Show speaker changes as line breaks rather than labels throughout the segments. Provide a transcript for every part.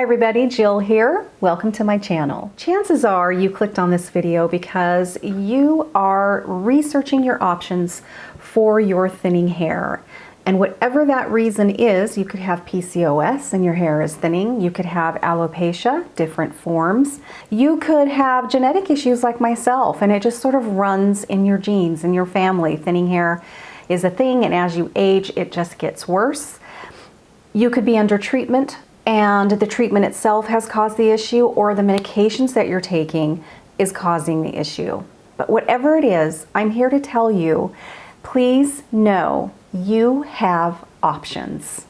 Hi everybody, Jill here. Welcome to my channel. Chances are you clicked on this video because you are researching your options for your thinning hair. And whatever that reason is, you could have PCOS and your hair is thinning. You could have alopecia, different forms. You could have genetic issues like myself, and it just sort of runs in your genes, in your family. Thinning hair is a thing, and as you age, it just gets worse. You could be under treatment, and the treatment itself has caused the issue, or the medications that you're taking is causing the issue. But whatever it is, I'm here to tell you, please know you have options.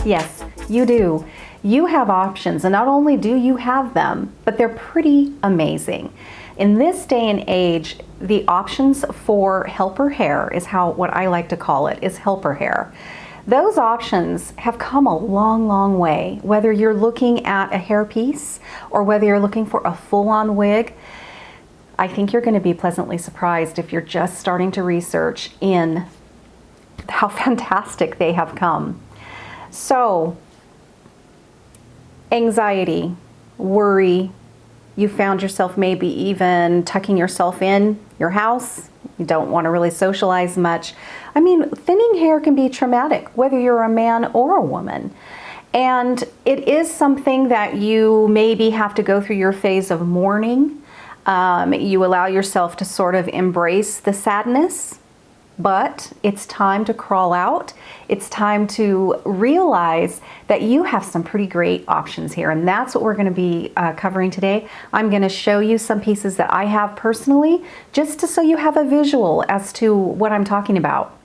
Yes, you do. You have options, and not only do you have them, but they're pretty amazing. In this day and age, the options for helper hair is what I like to call it, is helper hair. Those options have come a long, long way. Whether you're looking at a hairpiece or whether you're looking for a full-on wig, I think you're going to be pleasantly surprised if you're just starting to research in how fantastic they have come. So, anxiety, worry, you found yourself maybe even tucking yourself in your house, you don't want to really socialize much. I mean, thinning hair can be traumatic, whether you're a man or a woman. And it is something that you maybe have to go through your phase of mourning. You allow yourself to sort of embrace the sadness. But it's time to crawl out. It's time to realize that you have some pretty great options here. And that's what we're going to be covering today. I'm going to show you some pieces that I have personally, just so you have a visual as to what I'm talking about.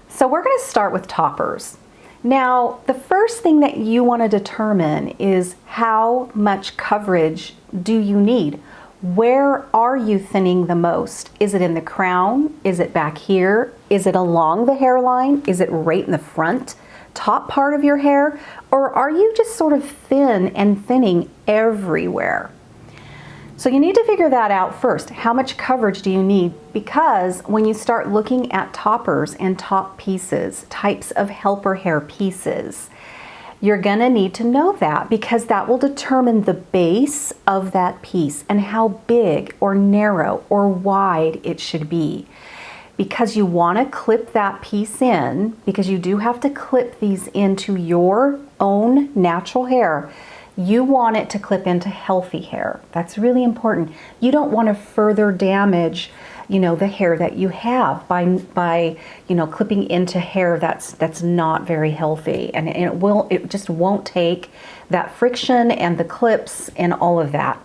So we're going to start with toppers. Now, the first thing that you want to determine is how much coverage do you need? Where are you thinning the most? Is it in the crown? Is it back here? Is it along the hairline? Is it right in the front, top part of your hair? Or are you just sort of thin and thinning everywhere? So you need to figure that out first. How much coverage do you need? Because when you start looking at toppers and top pieces, types of helper hair pieces, you're gonna need to know that, because that will determine the base of that piece and how big or narrow or wide it should be. Because you wanna clip that piece in, because you do have to clip these into your own natural hair, you want it to clip into healthy hair. That's really important. You don't wanna further damage the hair that you have by clipping into hair that's not very healthy, and it just won't take that friction and the clips and all of that.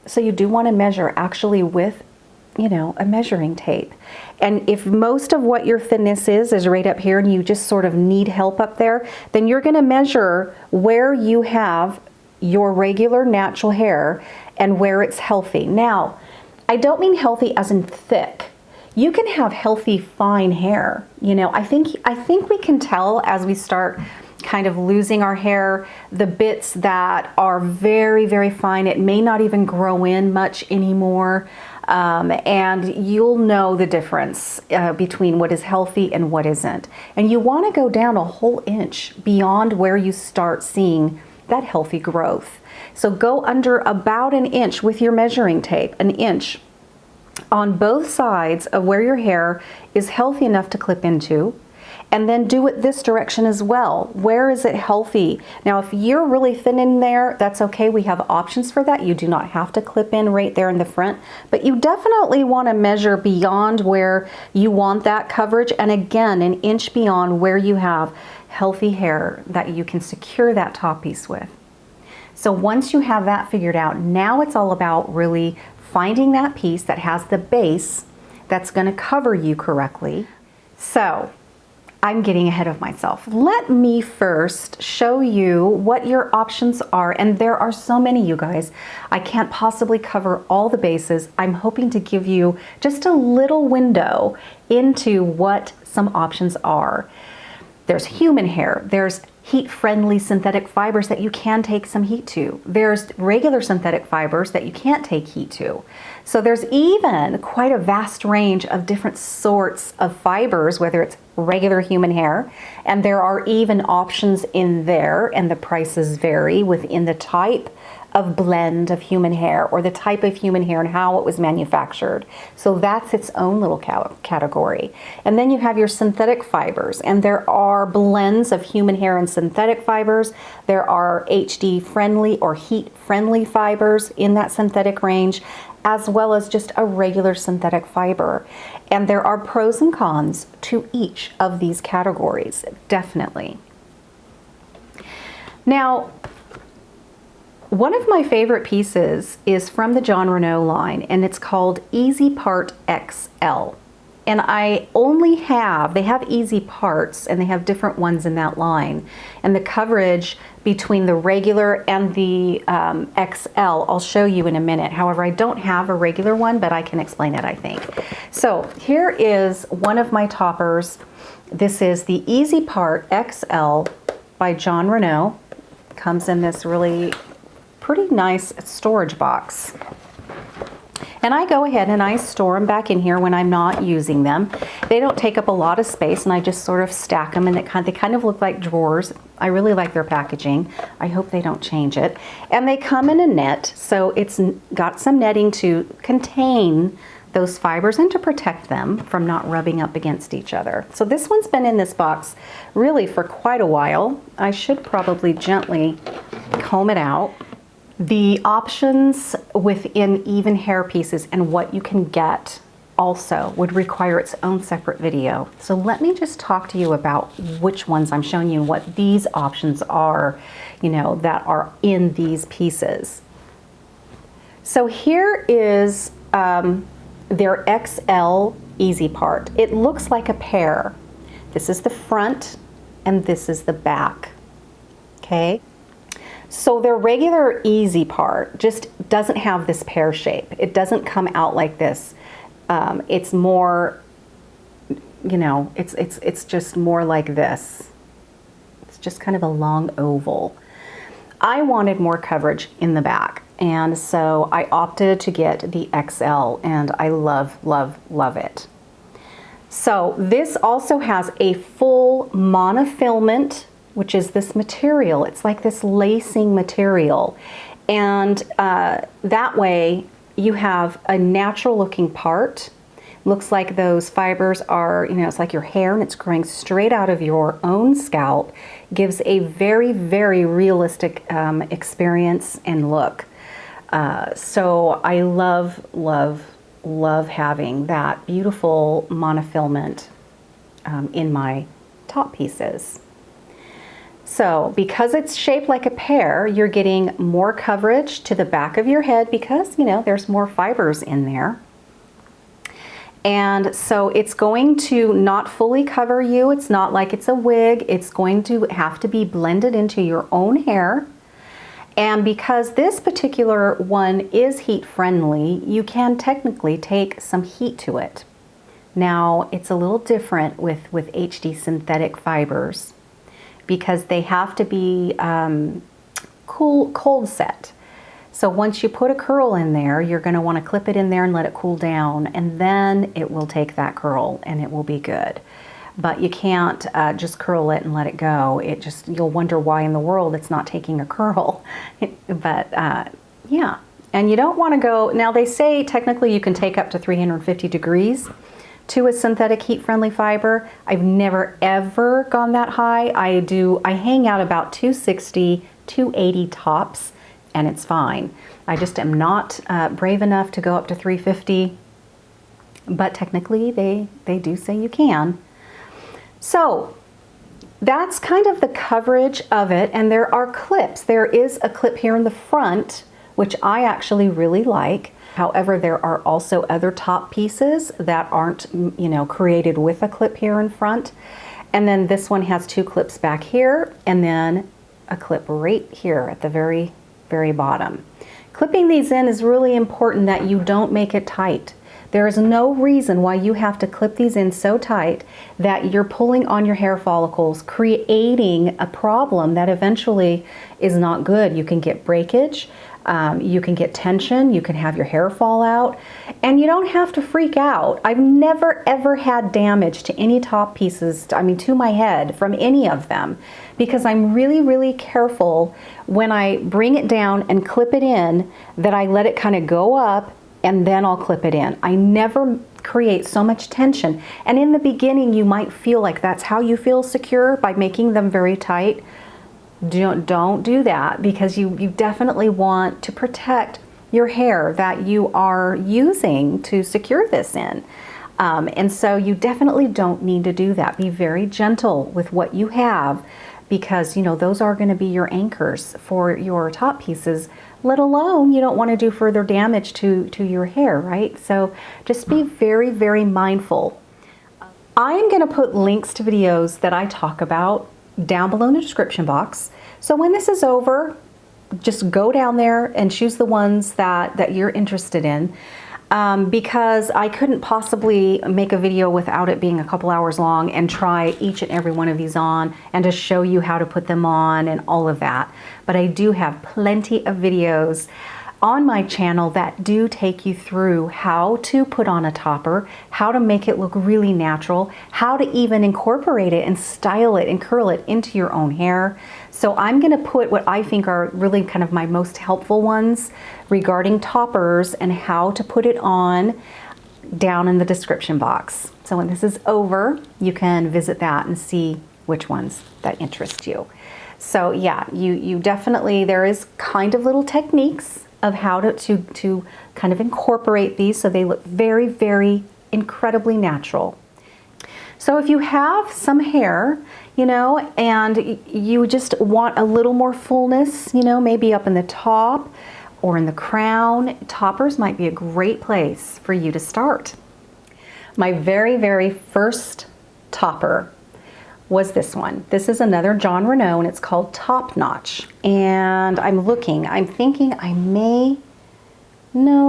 So you do want to measure actually with a measuring tape. And if most of what your thinness is right up here and you just sort of need help up there, then you're going to measure where you have your regular natural hair and where it's healthy. Now, I don't mean healthy as in thick. You can have healthy, fine hair. I think we can tell as we start kind of losing our hair, the bits that are very, very fine. It may not even grow in much anymore. And you'll know the difference between what is healthy and what isn't. And you want to go down a whole inch beyond where you start seeing that healthy growth. So go under about an inch with your measuring tape, an inch, on both sides of where your hair is healthy enough to clip into, and then do it this direction as well. Where is it healthy? Now, if you're really thin in there, that's okay. We have options for that. You do not have to clip in right there in the front, but you definitely want to measure beyond where you want that coverage, and again, an inch beyond where you have healthy hair that you can secure that top piece with. So once you have that figured out, now it's all about really finding that piece that has the base that's going to cover you correctly. So I'm getting ahead of myself. Let me first show you what your options are. And there are so many, you guys. I can't possibly cover all the bases. I'm hoping to give you just a little window into what some options are. There's human hair. There's heat-friendly synthetic fibers that you can take some heat to. There's regular synthetic fibers that you can't take heat to. So there's even quite a vast range of different sorts of fibers, whether it's regular human hair, and there are even options in there, and the prices vary within the type of blend of human hair or the type of human hair and how it was manufactured. So that's its own little category. And then you have your synthetic fibers, and there are blends of human hair and synthetic fibers. There are HD friendly or heat friendly fibers in that synthetic range, as well as just a regular synthetic fiber. And there are pros and cons to each of these categories, definitely. Now, one of my favorite pieces is from the Jon Renau line, and it's called EasiPart XL. And I only have, they have EasiParts, and they have different ones in that line. And the coverage between the regular and the XL, I'll show you in a minute. However, I don't have a regular one, but I can explain it, I think. So here is one of my toppers. This is the EasiPart XL by Jon Renau. Comes in this really pretty nice storage box. And I go ahead and I store them back in here when I'm not using them. They don't take up a lot of space, and I just sort of stack them, and they kind of look like drawers. I really like their packaging. I hope they don't change it. And they come in a net, so it's got some netting to contain those fibers and to protect them from not rubbing up against each other. So this one's been in this box really for quite a while. I should probably gently comb it out. The options within even hair pieces and what you can get also would require its own separate video. So let me just talk to you about which ones I'm showing you, what these options are, you know, that are in these pieces. So here is their XL EasiPart. It looks like a pear. This is the front and this is the back, okay? So their regular EasiPart just doesn't have this pear shape. It doesn't come out like this. It's more, you know, it's just more like this. It's just kind of a long oval. I wanted more coverage in the back, and so I opted to get the XL, and I love, love, love it. So this also has a full monofilament, which is this material. It's like this lacing material. And that way you have a natural looking part. Looks like those fibers are, you know, it's like your hair and it's growing straight out of your own scalp. Gives a very, very realistic experience and look. So I love, love, love having that beautiful monofilament in my top pieces. So because it's shaped like a pear, you're getting more coverage to the back of your head because, you know, there's more fibers in there. And so it's going to not fully cover you. It's not like it's a wig. It's going to have to be blended into your own hair. And because this particular one is heat friendly, you can technically take some heat to it. Now, it's a little different with HD synthetic fibers, because they have to be cold set. So once you put a curl in there, you're going to want to clip it in there and let it cool down, and then it will take that curl and it will be good. But you can't just curl it and let it go. It just, you'll wonder why in the world it's not taking a curl. But yeah, and you don't want to go, now they say technically you can take up to 350 degrees to a synthetic heat-friendly fiber. I've never ever gone that high. I hang out about 260, 280 tops, and it's fine. I just am not brave enough to go up to 350, but technically they do say you can. So that's kind of the coverage of it, and there are clips. There is a clip here in the front, which I actually really like. However, there are also other top pieces that aren't, you know, created with a clip here in front. And then this one has 2 clips back here and then a clip right here at the very, very bottom. Clipping these in is really important that you don't make it tight. There is no reason why you have to clip these in so tight that you're pulling on your hair follicles, creating a problem that eventually is not good. You can get breakage, you can get tension, you can have your hair fall out, and you don't have to freak out. I've never ever had damage to any top pieces, to my head from any of them, because I'm really, really careful when I bring it down and clip it in that I let it kind of go up and then I'll clip it in. I never create so much tension. And in the beginning, you might feel like that's how you feel secure by making them very tight. Don't do that, because you definitely want to protect your hair that you are using to secure this in. And so you definitely don't need to do that. Be very gentle with what you have, because those are going to be your anchors for your top pieces, let alone you don't want to do further damage to your hair, right? So just be very, very mindful. I am going to put links to videos that I talk about down below in the description box. So when this is over, just go down there and choose the ones that you're interested in. Because I couldn't possibly make a video without it being a couple hours long and try each and every one of these on and to show you how to put them on and all of that. But I do have plenty of videos on my channel that do take you through how to put on a topper, how to make it look really natural, how to even incorporate it and style it and curl it into your own hair. So I'm going to put what I think are really kind of my most helpful ones regarding toppers and how to put it on down in the description box. So when this is over, you can visit that and see which ones that interest you. So yeah, you definitely, there is kind of little techniques of how to kind of incorporate these so they look very, very incredibly natural. So if you have some hair, and you just want a little more fullness, maybe up in the top or in the crown, toppers might be a great place for you to start. My very, very first topper was this one. This is another Jon Renau, and it's called Top Notch. And I'm thinking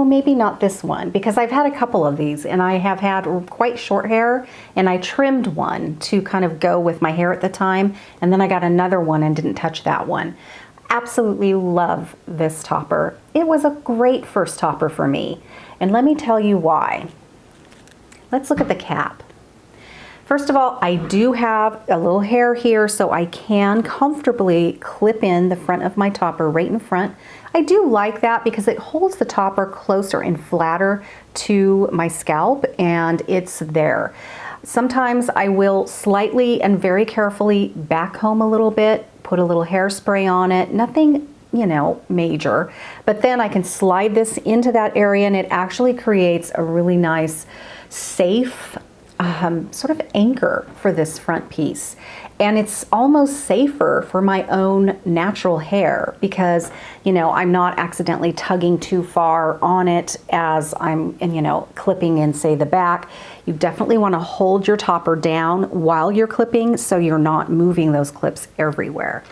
maybe not this one, because I've had a couple of these and I have had quite short hair, and I trimmed one to kind of go with my hair at the time, and then I got another one and didn't touch that one. Absolutely love this topper. It was a great first topper for me, and let me tell you why. Let's look at the cap. First of all, I do have a little hair here, so I can comfortably clip in the front of my topper right in front. I do like that because it holds the topper closer and flatter to my scalp, and it's there. Sometimes I will slightly and very carefully backcomb a little bit, put a little hairspray on it, nothing major, but then I can slide this into that area and it actually creates a really nice, safe sort of anchor for this front piece. And it's almost safer for my own natural hair because, I'm not accidentally tugging too far on it as I'm, clipping in, say, the back. You definitely want to hold your topper down while you're clipping so you're not moving those clips everywhere.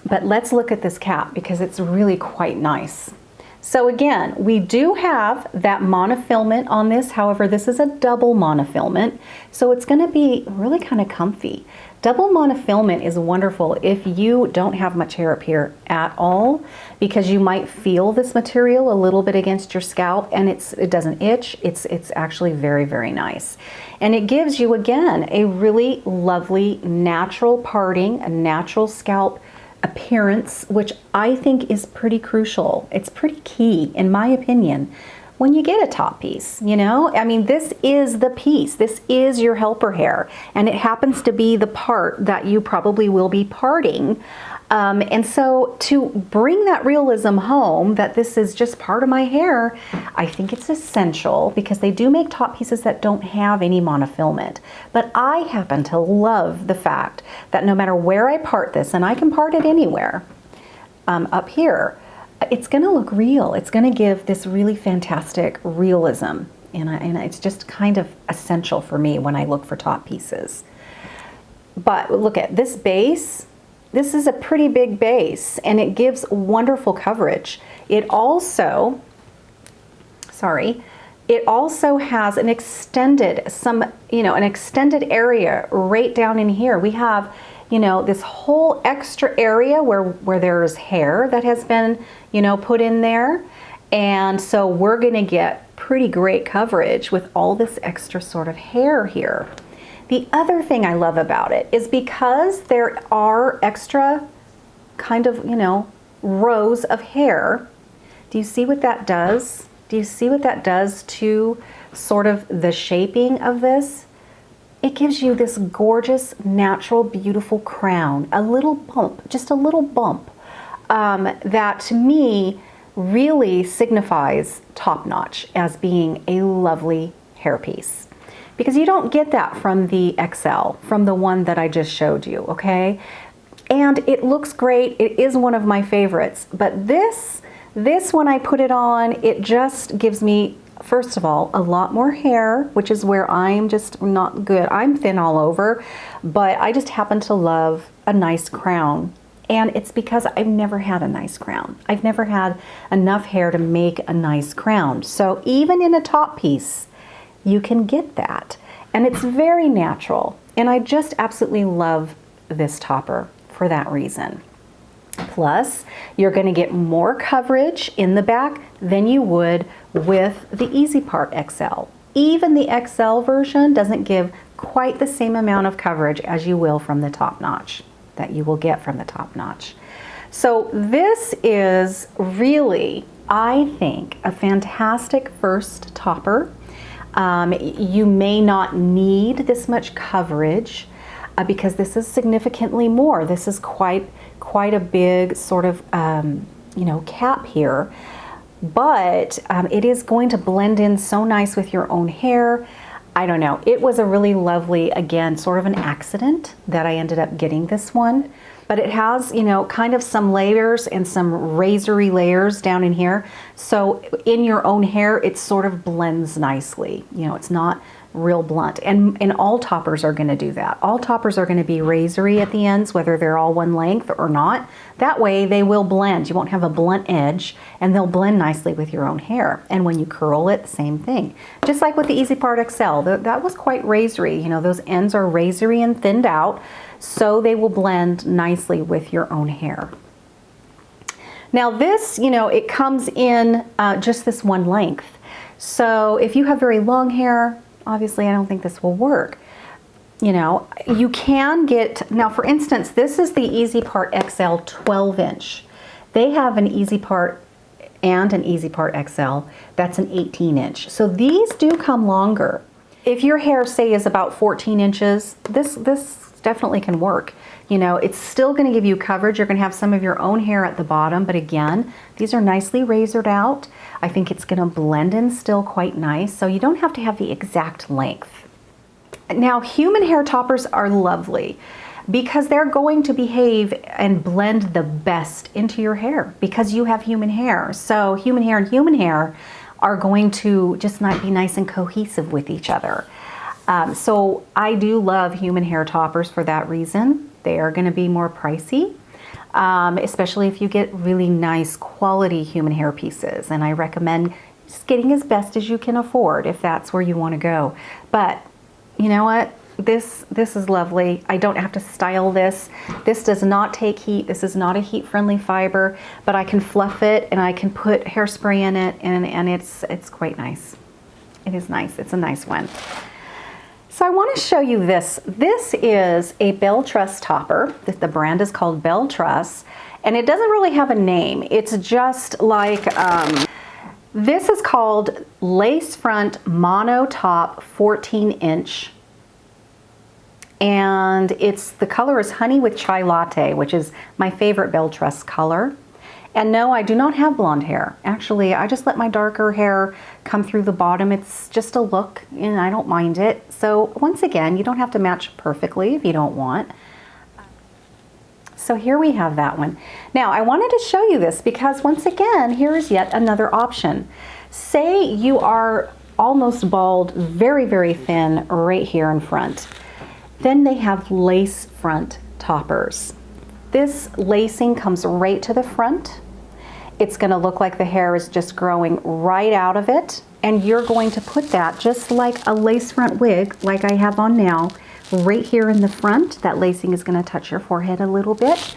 But let's look at this cap because it's really quite nice. So again, we do have that monofilament on this. However, this is a double monofilament, so it's going to be really kind of comfy. Double monofilament is wonderful if you don't have much hair up here at all, because you might feel this material a little bit against your scalp, and it doesn't itch. It's actually very, very nice. And it gives you, again, a really lovely natural parting, a natural scalp appearance, which I think is pretty crucial. It's pretty key, in my opinion, when you get a top piece, this is the piece. This is your helper hair, and it happens to be the part that you probably will be parting. And so to bring that realism home that this is just part of my hair, I think it's essential, because they do make top pieces that don't have any monofilament. But I happen to love the fact that no matter where I part this, and I can part it anywhere up here, it's going to look real. It's going to give this really fantastic realism and it's just kind of essential for me when I look for top pieces. But look at this base. This is a pretty big base, and it gives wonderful coverage. It also has an extended, an extended area right down in here. We have, this whole extra area where there's hair that has been, put in there. And so we're gonna get pretty great coverage with all this extra sort of hair here. The other thing I love about it is because there are extra kind of, rows of hair. Do you see what that does? Do you see what that does to sort of the shaping of this? It gives you this gorgeous, natural, beautiful crown. A little bump, just a little bump, that to me really signifies top notch as being a lovely hairpiece. Because you don't get that from the XL, from the one that I just showed you, okay? And it looks great. It is one of my favorites. But this when I put it on, it just gives me, first of all, a lot more hair, which is where I'm just not good. I'm thin all over, but I just happen to love a nice crown. And it's because I've never had a nice crown. I've never had enough hair to make a nice crown. So even in a top piece, you can get that. And it's very natural. And I just absolutely love this topper for that reason. Plus, you're going to get more coverage in the back than you would with the EasiPart XL. Even the XL version doesn't give quite the same amount of coverage as you will from the top notch, that you will get from the top notch. So this is really, I think, a fantastic first topper. You may not need this much coverage because this is significantly more. This is quite a big sort of cap here, but it is going to blend in so nice with your own hair. I don't know. It was a really lovely, again, sort of an accident that I ended up getting this one. But it has, kind of some layers and some razory layers down in here. So in your own hair, it sort of blends nicely. It's not real blunt. And all toppers are going to do that. All toppers are going to be razory at the ends, whether they're all one length or not. That way they will blend. You won't have a blunt edge, and they'll blend nicely with your own hair. And when you curl it, same thing. Just like with the EasiPart XL, that was quite razory. Those ends are razory and thinned out, so they will blend nicely with your own hair. Now this, it comes in just this one length. So if you have very long hair, obviously I don't think this will work. You can get, now for instance, this is the EasiPart XL 12-inch. They have an EasiPart and an EasiPart XL that's an 18-inch. So these do come longer. If your hair, say, is about 14 inches, this definitely can work. It's still going to give you coverage. You're going to have some of your own hair at the bottom, but again, these are nicely razored out. I think it's going to blend in still quite nice, so you don't have to have the exact length. Now, human hair toppers are lovely because they're going to behave and blend the best into your hair because you have human hair. So human hair and human hair are going to just not be nice and cohesive with each other. So I do love human hair toppers for that reason. They are going to be more pricey, especially if you get really nice quality human hair pieces. And I recommend just getting as best as you can afford if that's where you want to go. But you know what? This is lovely. I don't have to style this. This does not take heat. This is not a heat-friendly fiber, but I can fluff it and I can put hairspray in it, and it's quite nice. It is nice. It's a nice one. So I want to show you this. This is a BELLETRESS topper. The brand is called BELLETRESS, and it doesn't really have a name. It's just like, this is called Lace Front Mono Top 14-inch. And the color is Honey with Chai Latte, which is my favorite BELLETRESS color. And no, I do not have blonde hair. Actually, I just let my darker hair come through the bottom. It's just a look, and I don't mind it. So once again, you don't have to match perfectly if you don't want. So here we have that one. Now, I wanted to show you this because once again, here is yet another option. Say you are almost bald, very, very thin right here in front. Then they have lace front toppers. This lacing comes right to the front. It's going to look like the hair is just growing right out of it. And you're going to put that just like a lace front wig, like I have on now, right here in the front. That lacing is going to touch your forehead a little bit.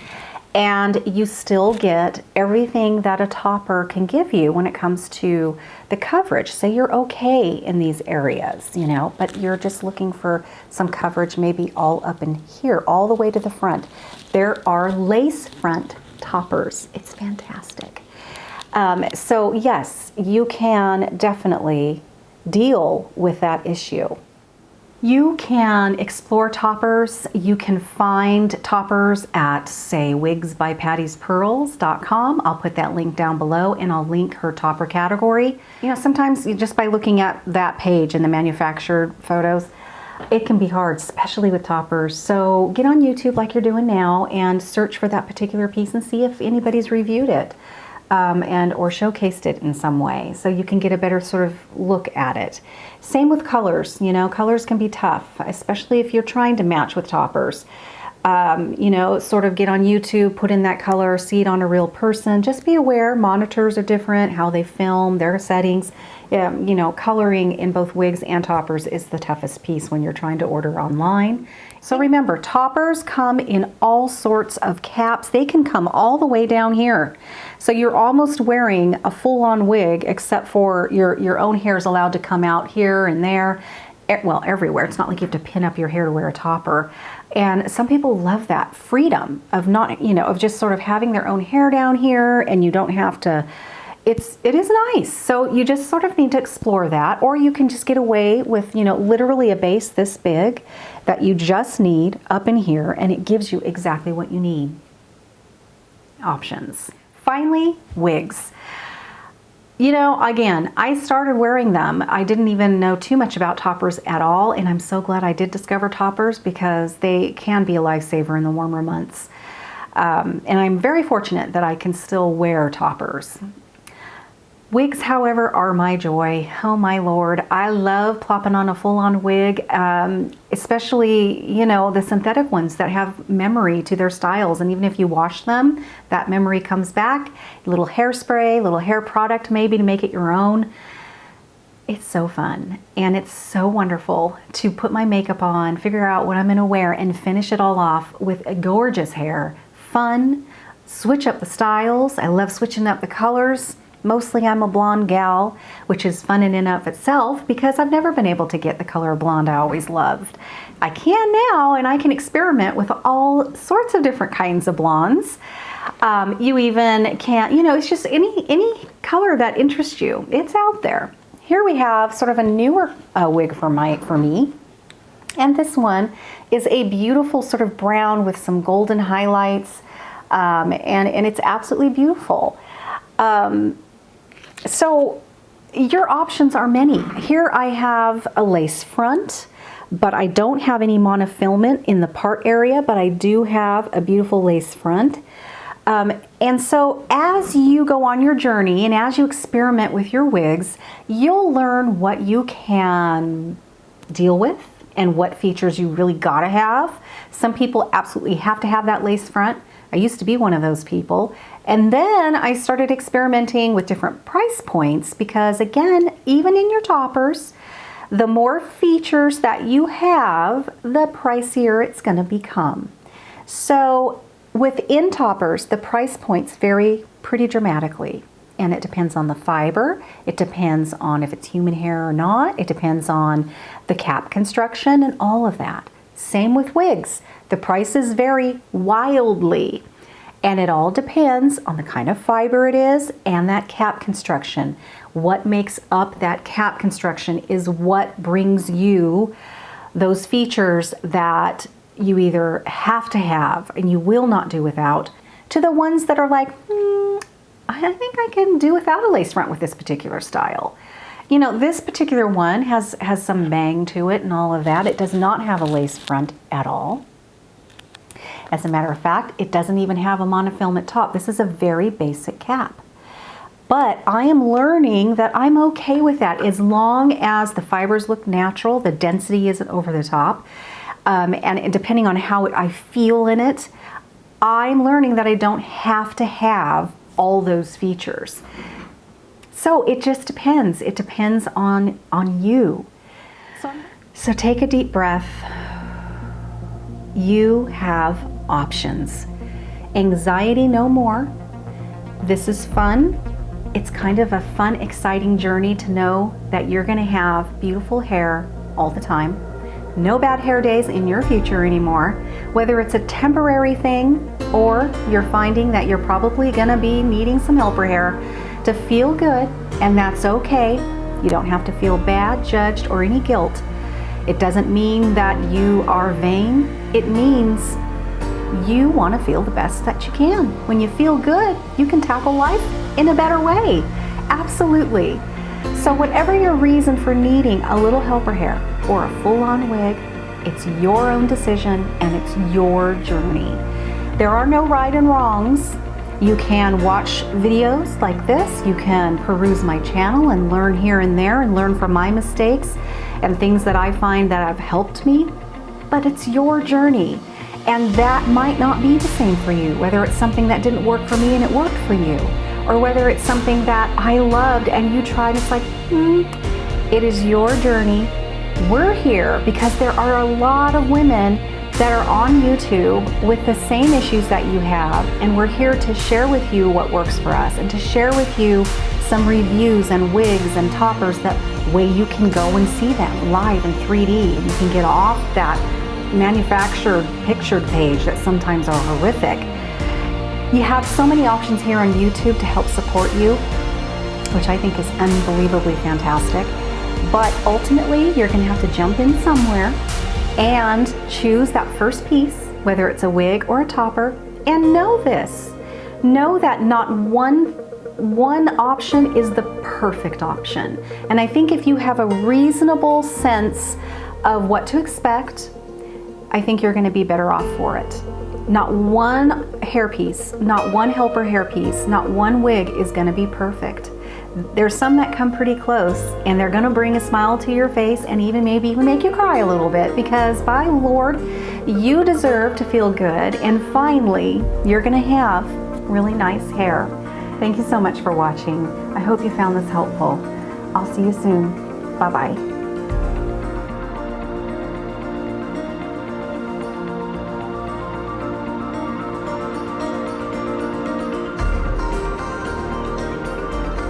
And you still get everything that a topper can give you when it comes to the coverage. Say you're okay in these areas, you know, but you're just looking for some coverage maybe all up in here, all the way to the front. There are lace front toppers. It's fantastic. So yes, you can definitely deal with that issue. You can explore toppers. You can find toppers at, say, wigsbypatty'spearls.com. I'll put that link down below, and I'll link her topper category. You know, sometimes just by looking at that page in the manufactured photos, it can be hard, especially with toppers. So get on YouTube like you're doing now and search for that particular piece and see if anybody's reviewed it. Or showcased it in some way, so you can get a better sort of look at it. Same with colors. You know, colors can be tough, especially if you're trying to match with toppers. You know, sort of get on YouTube, put in that color, see it on a real person. Just be aware, monitors are different, how they film, their settings. You know, coloring in both wigs and toppers is the toughest piece when you're trying to order online. So remember, toppers come in all sorts of caps. They can come all the way down here. So you're almost wearing a full-on wig, except for your own hair is allowed to come out here and there. Well, everywhere. It's not like you have to pin up your hair to wear a topper. And some people love that freedom of not, you know, of just sort of having their own hair down here, and you don't have to, it is nice. So you just sort of need to explore that, or you can just get away with, you know, literally a base this big that you just need up in here, and it gives you exactly what you need. Options. Finally, wigs. You know, again, I started wearing them. I didn't even know too much about toppers at all, and I'm so glad I did discover toppers because they can be a lifesaver in the warmer months. And I'm very fortunate that I can still wear toppers. Wigs, however, are my joy. Oh my Lord. I love plopping on a full-on wig, especially, you know, the synthetic ones that have memory to their styles. And even if you wash them, that memory comes back. A little hairspray, little hair product maybe to make it your own. It's so fun. And it's so wonderful to put my makeup on, figure out what I'm going to wear, and finish it all off with a gorgeous hair. Fun. Switch up the styles. I love switching up the colors. Mostly I'm a blonde gal, which is fun in and of itself because I've never been able to get the color blonde I always loved. I can now, and I can experiment with all sorts of different kinds of blondes. You even can, you know, it's just any color that interests you. It's out there. Here we have sort of a newer wig for me. And this one is a beautiful sort of brown with some golden highlights. And it's absolutely beautiful. So your options are many. Here I have a lace front, but I don't have any monofilament in the part area, but I do have a beautiful lace front. And so as you go on your journey and as you experiment with your wigs, you'll learn what you can deal with and what features you really gotta have. Some people absolutely have to have that lace front. I used to be one of those people. And then I started experimenting with different price points because, again, even in your toppers, the more features that you have, the pricier it's going to become. So within toppers, the price points vary pretty dramatically. And it depends on the fiber. It depends on if it's human hair or not. It depends on the cap construction and all of that. Same with wigs. The prices vary wildly. And it all depends on the kind of fiber it is and that cap construction. What makes up that cap construction is what brings you those features that you either have to have and you will not do without, to the ones that are like, I think I can do without a lace front with this particular style. You know, this particular one has some bang to it and all of that. It does not have a lace front at all. As a matter of fact, it doesn't even have a monofilament top. This is a very basic cap. But I am learning that I'm okay with that as long as the fibers look natural, the density isn't over the top, and depending on how I feel in it, I'm learning that I don't have to have all those features. So it just depends. It depends on you. So take a deep breath. You have options. Anxiety no more. This is fun. It's kind of a fun, exciting journey to know that you're gonna have beautiful hair all the time. No bad hair days in your future anymore. Whether it's a temporary thing or you're finding that you're probably gonna be needing some helper hair to feel good, and that's okay. You don't have to feel bad, judged, or any guilt. It doesn't mean that you are vain. It means you want to feel the best that you can. When you feel good, you can tackle life in a better way. Absolutely. So whatever your reason for needing a little helper hair or a full-on wig, it's your own decision and it's your journey. There are no right and wrongs. You can watch videos like this. You can peruse my channel and learn here and there and learn from my mistakes and things that I find that have helped me. But it's your journey. And that might not be the same for you, whether it's something that didn't work for me and it worked for you, or whether it's something that I loved and you tried, it's like, it is your journey. We're here because there are a lot of women that are on YouTube with the same issues that you have, and we're here to share with you what works for us and to share with you some reviews and wigs and toppers that way you can go and see them live in 3D, and you can get off that manufactured pictured page that sometimes are horrific. You have so many options here on YouTube to help support you, which I think is unbelievably fantastic. But ultimately, you're going to have to jump in somewhere and choose that first piece, whether it's a wig or a topper, and know this. Know that not one option is the perfect option. And I think if you have a reasonable sense of what to expect, I think you're going to be better off for it. Not one hairpiece, not one helper hairpiece, not one wig is going to be perfect. There's some that come pretty close, and they're going to bring a smile to your face and maybe even make you cry a little bit, because by Lord, you deserve to feel good, and finally, you're going to have really nice hair. Thank you so much for watching. I hope you found this helpful. I'll see you soon. Bye-bye.